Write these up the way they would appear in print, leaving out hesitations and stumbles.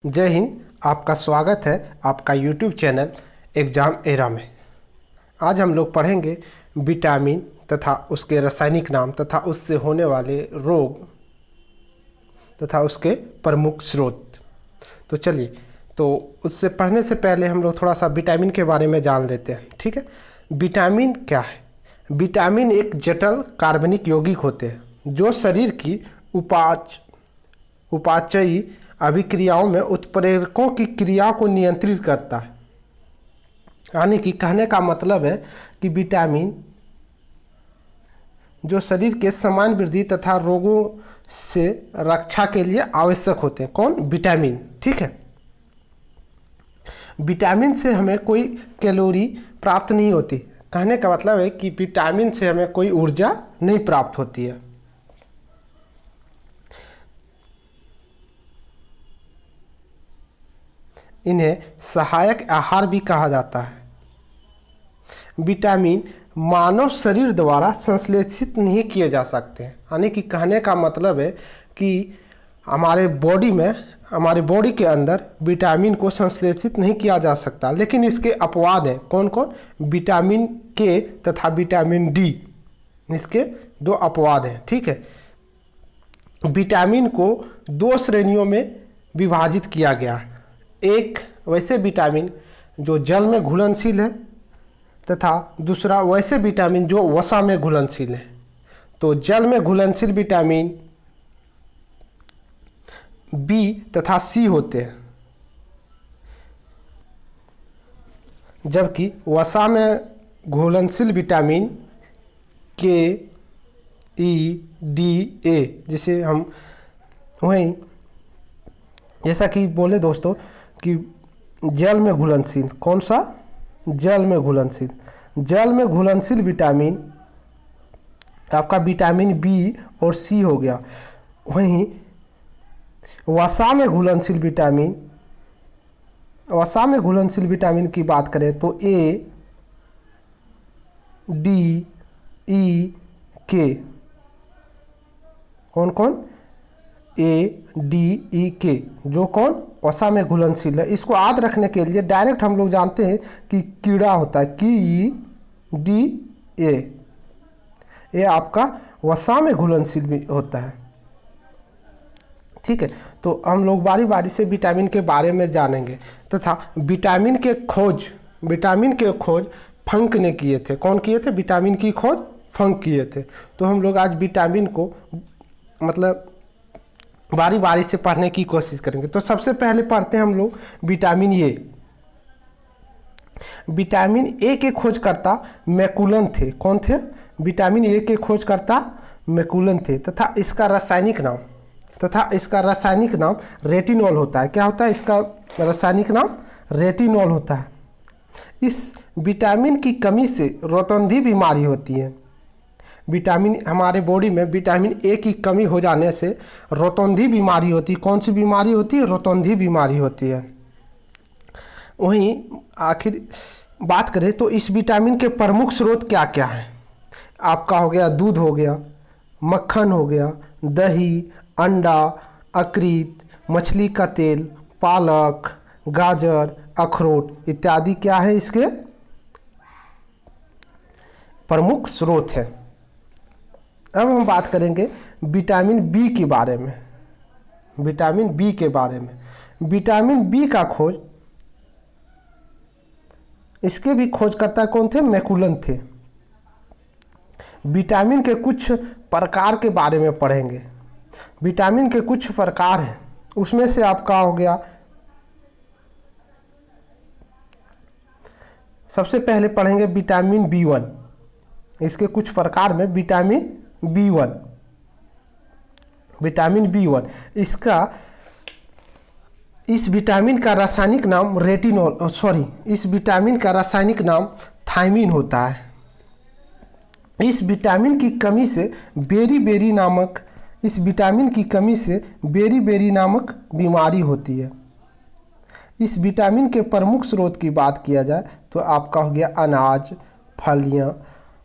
जय हिंद। आपका स्वागत है आपका YouTube चैनल एग्ज़ाम एरा में। आज हम लोग पढ़ेंगे विटामिन तथा उसके रासायनिक नाम तथा उससे होने वाले रोग तथा उसके प्रमुख स्रोत। तो चलिए, तो उससे पढ़ने से पहले हम लोग थोड़ा सा विटामिन के बारे में जान लेते हैं। ठीक है, विटामिन क्या है? विटामिन एक जटिल कार्बनिक यौगिक होते हैं जो शरीर की उपापचयी अभिक्रियाओं में उत्प्रेरकों की क्रिया को नियंत्रित करता है। यानी कि कहने का मतलब है कि विटामिन जो शरीर के समान वृद्धि तथा रोगों से रक्षा के लिए आवश्यक होते हैं। कौन? विटामिन। ठीक है, विटामिन से हमें कोई कैलोरी प्राप्त नहीं होती। कहने का मतलब है कि विटामिन से हमें कोई ऊर्जा नहीं प्राप्त होती है। इन्हें सहायक आहार भी कहा जाता है। विटामिन मानव शरीर द्वारा संश्लेषित नहीं किए जा सकते। यानी कि कहने का मतलब है कि हमारे बॉडी के अंदर विटामिन को संश्लेषित नहीं किया जा सकता, लेकिन इसके अपवाद हैं। कौन कौन? विटामिन के तथा विटामिन डी, इसके दो अपवाद हैं। ठीक है, विटामिन को दो श्रेणियों में विभाजित किया गया है। एक वैसे विटामिन जो जल में घुलनशील है तथा दूसरा वैसे विटामिन जो वसा में घुलनशील है। तो जल में घुलनशील विटामिन बी तथा सी होते हैं, जबकि वसा में घुलनशील विटामिन के, ई, डी, ए, जिसे हम वहीं जैसा कि बोले दोस्तों कि जल में घुलनशील, कौन सा? जल में घुलनशील विटामिन आपका विटामिन बी और सी हो गया। वहीं वसा में घुलनशील विटामिन की बात करें तो ए, डी, ई, के। कौन कौन? ए, डी, ई, के, जो कौन? वसा में घुलनशील है। इसको याद रखने के लिए डायरेक्ट हम लोग जानते हैं कि कीड़ा होता है, की, ई, डी, ए, ये आपका वसा में घुलनशील भी होता है। ठीक है, तो हम लोग बारी बारी से विटामिन के बारे में जानेंगे तथा विटामिन के खोज फंक ने किए थे। कौन किए थे? विटामिन की खोज फंक किए थे। तो हम लोग आज विटामिन को मतलब बारी बारी से पढ़ने की कोशिश करेंगे। तो सबसे पहले पढ़ते हैं हम लोग विटामिन ए। विटामिन ए के खोजकर्ता मैकुलन थे। कौन थे? विटामिन ए के खोजकर्ता मैकुलन थे तथा इसका रासायनिक नाम रेटिनॉल होता है। क्या होता है? इसका रासायनिक नाम रेटिनॉल होता है। इस विटामिन की कमी से रोतंधी बीमारी होती है। हमारे बॉडी में विटामिन ए की कमी हो जाने से रोतंधी बीमारी होती है। कौन सी बीमारी होती है? रोतंधी बीमारी होती है। वहीं आखिर बात करें तो इस विटामिन के प्रमुख स्रोत क्या क्या हैं? आपका हो गया दूध, हो गया मक्खन, हो गया दही, अंडा, अकृत, मछली का तेल, पालक, गाजर, अखरोट इत्यादि क्या है इसके प्रमुख स्रोत है। अब हम बात करेंगे विटामिन बी के बारे में। विटामिन बी का खोज, इसके भी खोजकर्ता कौन थे? मैकुलन थे। विटामिन के कुछ प्रकार के बारे में पढ़ेंगे। विटामिन के कुछ प्रकार हैं, उसमें से आपका हो गया, सबसे पहले पढ़ेंगे विटामिन बी1। इसके कुछ प्रकार में विटामिन बी1, इस विटामिन का रासायनिक नाम इस विटामिन का रासायनिक नाम थायमिन होता है। इस विटामिन की कमी से बेरी नामक बीमारी होती है। इस विटामिन के प्रमुख स्रोत की बात किया जाए तो आपका हो गया अनाज, फलियां,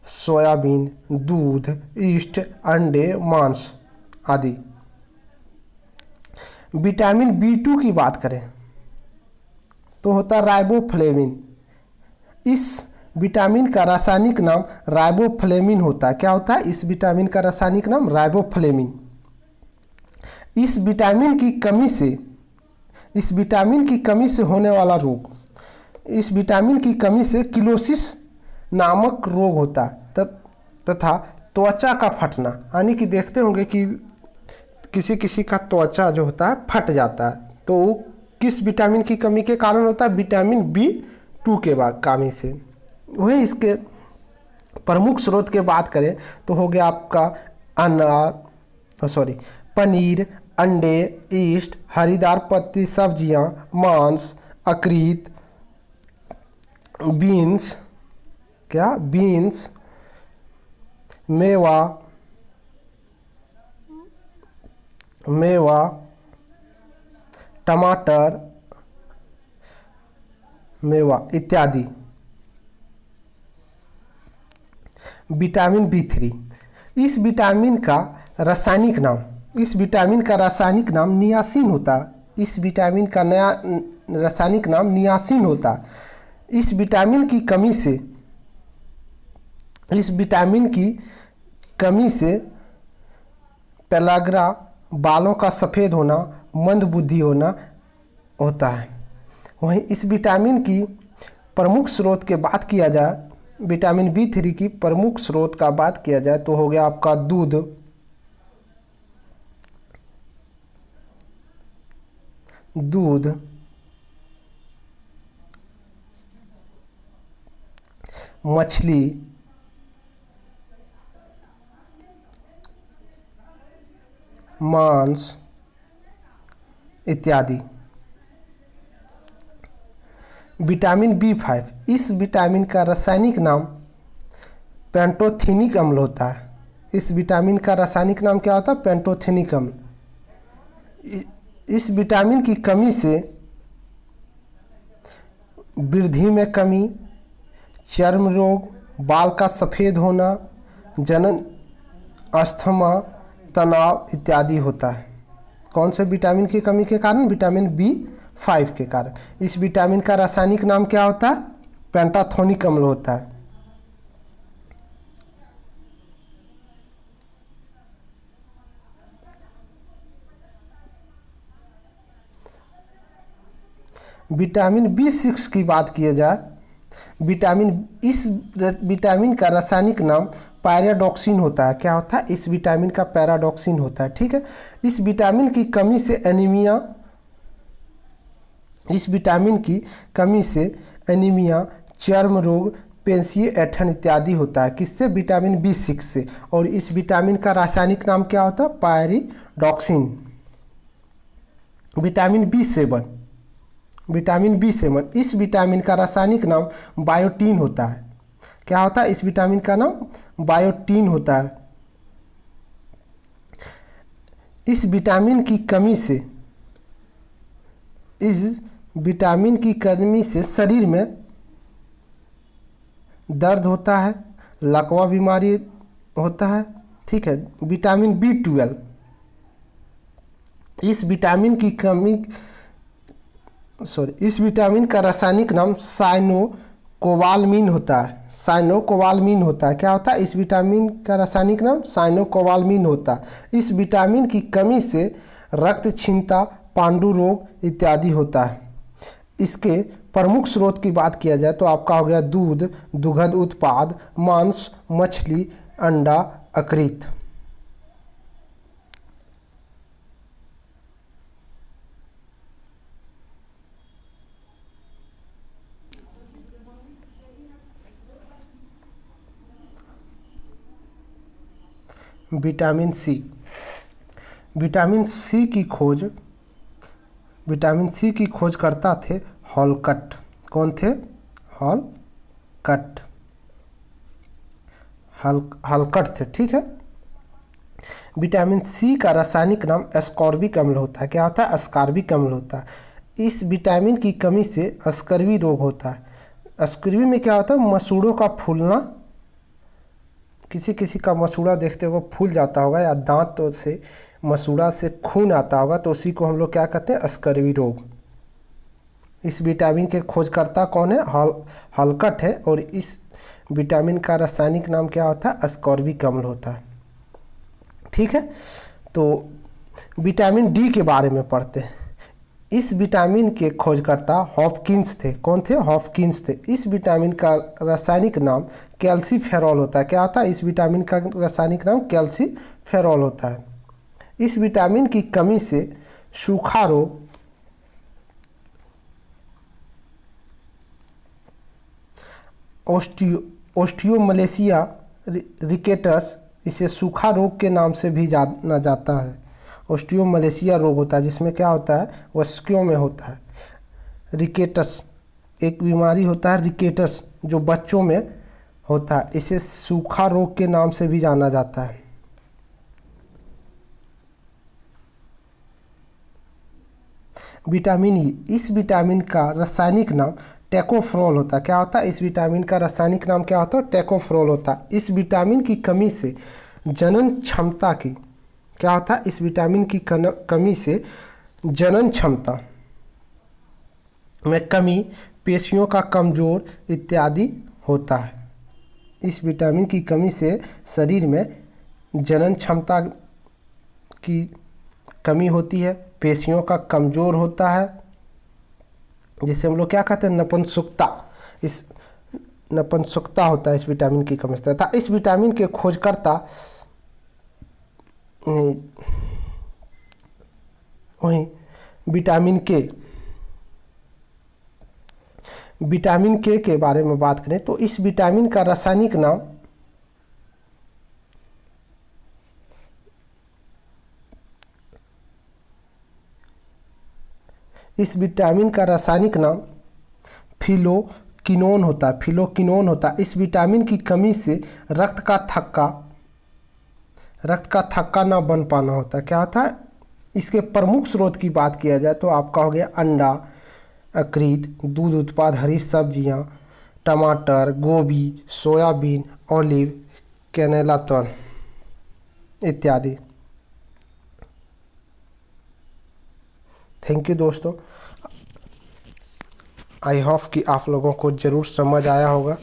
सोयाबीन, दूध, यीस्ट, अंडे, मांस आदि। विटामिन B2 की बात करें तो होता है राइबोफ्लेविन। इस विटामिन का रासायनिक नाम राइबोफ्लेविन होता है। क्या होता है? इस विटामिन का रासायनिक नाम राइबोफ्लेविन। इस विटामिन की कमी से होने वाला रोग, इस विटामिन की कमी से किलोसिस नामक रोग होता है तथा त्वचा का फटना, यानी कि देखते होंगे कि किसी किसी का त्वचा जो होता है फट जाता है, तो वो किस विटामिन की कमी के कारण होता है? विटामिन B2 के कमी से। वही इसके प्रमुख स्रोत के बात करें तो हो गया आपका पनीर, अंडे, ईस्ट, हरीदार पत्ती सब्जियां, मांस, अकृत, बीन्स, मेवा, टमाटर, इत्यादि। विटामिन B3, इस विटामिन का रासायनिक नाम नियासिन होता है। इस विटामिन का नया रासायनिक नाम नियासिन होता है। इस विटामिन की कमी से पेलाग्रा, बालों का सफ़ेद होना, मंदबुद्धि होना होता है। वहीं इस विटामिन की प्रमुख स्रोत के बात किया जाए, विटामिन B3 की प्रमुख स्रोत का बात किया जाए तो हो गया आपका दूध, मछली, मांस इत्यादि। विटामिन B5, इस विटामिन का रासायनिक नाम पेंटोथेनिक अम्ल होता है। इस विटामिन का रासायनिक नाम क्या होता है? पेंटोथेनिक अम्ल। इस विटामिन की कमी से वृद्धि में कमी, चर्म रोग, बाल का सफ़ेद होना, जनन, अस्थमा, तनाव इत्यादि होता है। कौन से विटामिन की कमी के कारण? विटामिन B5 के कारण। इस विटामिन का रासायनिक नाम क्या होता है? पेंटाथोनिक अम्ल होता है। विटामिन B6 की बात किया जाए, इस विटामिन का रासायनिक नाम पैराडॉक्सिन होता है। क्या होता है? इस विटामिन का पैराडॉक्सिन होता है। ठीक है। इस विटामिन की कमी से एनीमिया, चर्म रोग, पेशियाँ ऐंठन इत्यादि होता है। किससे? विटामिन B6 से। और इस विटामिन का रासायनिक नाम क्या होता है? पैराडॉक्सिन। विटामिन B7, इस विटामिन का रासायनिक नाम बायोटीन होता है। क्या होता है? इस विटामिन का नाम बायोटीन होता है। इस विटामिन की कमी से शरीर में दर्द होता है, लकवा बीमारी होता है। ठीक है। विटामिन B12, इस विटामिन का रासायनिक नाम साइनोकोबालामीन होता है। क्या होता है? इस विटामिन का रासायनिक नाम साइनोकोबालामीन होता है। इस विटामिन की कमी से रक्तक्षीणता, पांडु रोग इत्यादि होता है। इसके प्रमुख स्रोत की बात किया जाए तो आपका हो गया दूध, दुग्ध उत्पाद, मांस, मछली, अंडा, अकृत। विटामिन सी की खोज करता थे हॉलकट। कौन थे? हॉलकट थे। ठीक है। विटामिन सी का रासायनिक नाम एस्कॉर्बिक अम्ल होता है। क्या होता है? एस्कॉर्बिक अम्ल होता है। इस विटामिन की कमी से स्कर्वी रोग होता है। स्कर्वी में क्या होता है? मसूड़ों का फूलना। किसी किसी का मसूड़ा देखते हुए फूल जाता होगा, या दांत से मसूड़ा से खून आता होगा तो उसी को हम लोग क्या कहते हैं, स्कर्वी रोग। इस विटामिन के खोजकर्ता कौन है, हलकट है, और इस विटामिन का रासायनिक नाम क्या होता है, अस्कॉर्बिक अम्ल होता है। ठीक है, तो विटामिन डी के बारे में पढ़ते हैं। इस विटामिन के खोजकर्ता हॉपकिंस थे। कौन थे, हॉपकिंस थे। इस विटामिन का रासायनिक नाम कैल्सीफेरॉल होता है। क्या होता है, इस विटामिन का रासायनिक नाम कैल्सीफेरॉल होता है। इस विटामिन की कमी से सूखा रोग, ओस्टियोमलेशिया रिकेटस, इसे सूखा रोग के नाम से भी जाना जाता है। ओस्टियोमलेशिया रोग होता है जिसमें क्या होता है, वस्कियों में होता है। रिकेटस एक बीमारी होता है, रिकेटस, जो बच्चों में होता है, इसे सूखा रोग के नाम से भी जाना जाता है। विटामिन ई, इस विटामिन का रासायनिक नाम टेकोफ्रोल होता है। क्या होता है, इस विटामिन का रासायनिक नाम क्या होता है, टेकोफ्रोल होता है। इस विटामिन की कमी से जनन क्षमता की, क्या होता है, इस विटामिन की कमी से जनन क्षमता में कमी, पेशियों का कमजोर इत्यादि होता है। इस विटामिन की कमी से शरीर में जनन क्षमता की कमी होती है, पेशियों का कमजोर होता है, जिसे हम लोग क्या कहते हैं, नपुंसकता। इस नपुंसकता होता है इस विटामिन की कमी से। तथा इस विटामिन के खोजकर्ता वहीं विटामिन के बारे में बात करें तो इस विटामिन का रासायनिक नाम फिलोक्विनोन होता है। फिलोक्विनोन होता है। इस विटामिन की कमी से रक्त का थक्का ना बन पाना होता है। क्या होता है, इसके प्रमुख स्रोत की बात किया जाए तो आपका हो गया अंडा, यकृत, दूध उत्पाद, हरी सब्जियां, टमाटर, गोभी, सोयाबीन, ऑलिव, कैनेला तेल इत्यादि। थैंक यू दोस्तों, आई होप कि आप लोगों को ज़रूर समझ आया होगा।